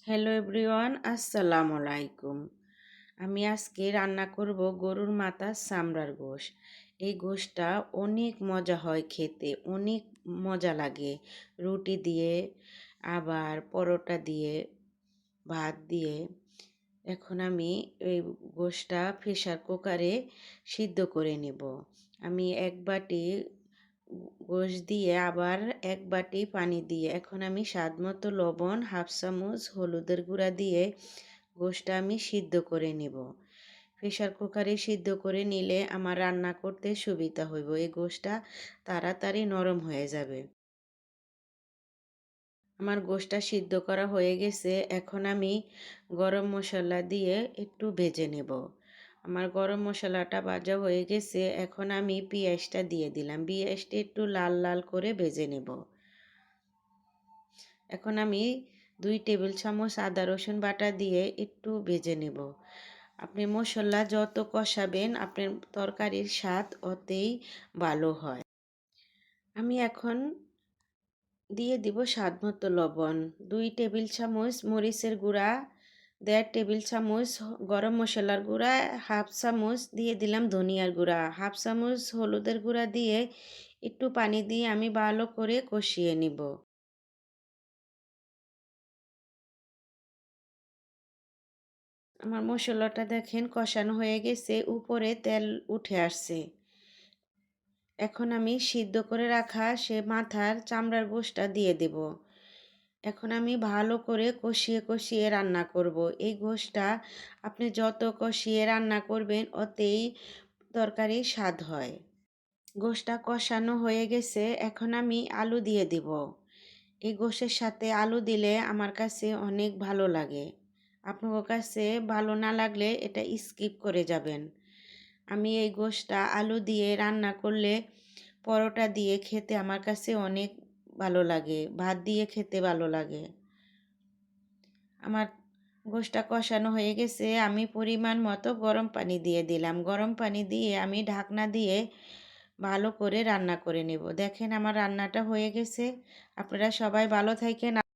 Hello everyone, আসসালামু আলাইকুম। আমি আজকে রান্না করব গরুর মাথার চামড়ার গোশ। এই গোশটা অনেক মজা হয় খেতে, অনেক মজা লাগে রুটি দিয়ে, আবার পরোটা দিয়ে, ভাত দিয়ে। এখন আমি এই গোশটা প্রেসার কুকারে সিদ্ধ করে নেব। আমি এক বাটি গোশ দিয়ে আবার এক বাটি পানি দিয়ে এখন আমি স্বাদ মতো লবণ, হাফ চামচ হলুদের গুঁড়া দিয়ে গোশটা আমি সিদ্ধ করে নেব। প্রেসার কুকারে সিদ্ধ করে নিলে আমার রান্না করতে সুবিধা হইব, এই গোশটা তাড়াতাড়ি নরম হয়ে যাবে। আমার গোশটা সিদ্ধ করা হয়ে গেছে, এখন আমি গরম মশলা দিয়ে একটু ভেজে নেব। আমার গরম মশলাটা ভাজা হয়ে গেছে, এখন আমি পেঁয়াজটা দিয়ে দিলাম। পেঁয়াজটা একটু লাল লাল করে ভেজে নেব। এখন আমি 2 টেবিল চামচ আদা রসুন বাটা দিয়ে একটু ভেজে নেব। আপনি মশলা যত কষাবেন আপনার তরকারির স্বাদ অতই ভালো হয়। আমি এখন দিয়ে দিব স্বাদ মতো লবণ, 2 টেবিল চামচ মরিচের গুঁড়া, 1.5 টেবিল চামচ গরম মশলার গুঁড়া, হাফ চামচ দিয়ে দিলাম ধনিয়ার গুঁড়া, হাফ চামচ হলুদের গুঁড়া দিয়ে একটু পানি দিয়ে আমি ভালো করে কষিয়ে নিব। আমার মশলাটা দেখেন কষানো হয়ে গেছে, উপরে তেল উঠে আসছে। এখন আমি সিদ্ধ করে রাখা সে মাথার চামড়ার গোশটা দিয়ে দেব। এখন আমি ভালো করে কষিয়ে কষিয়ে রান্না করব। এই গোশটা আপনি যত কষিয়ে রান্না করবেন অতই তরকারির স্বাদ হয়। গোশটা কষানো হয়ে গেছে, এখন আমি আলু দিয়ে দিব। এই গোশের সাথে আলু দিলে আমার কাছে অনেক ভালো লাগে। আপনার কাছে ভালো না লাগলে এটা স্কিপ করে যাবেন। আমি এই গোশটা আলু দিয়ে রান্না করলে পরোটা দিয়ে খেতে আমার কাছে অনেক ভালো লাগে, ভাত দিয়ে খেতে ভালো লাগে। আমার গোশটা কষানো হয়ে গেছে, আমি পরিমাণ মতো গরম পানি দিয়ে দিলাম। গরম পানি দিয়ে আমি ঢাকনা দিয়ে ভালো করে রান্না করে নেব। দেখেন আমার রান্নাটা হয়ে গেছে। আপনারা সবাই ভালো থাকেন।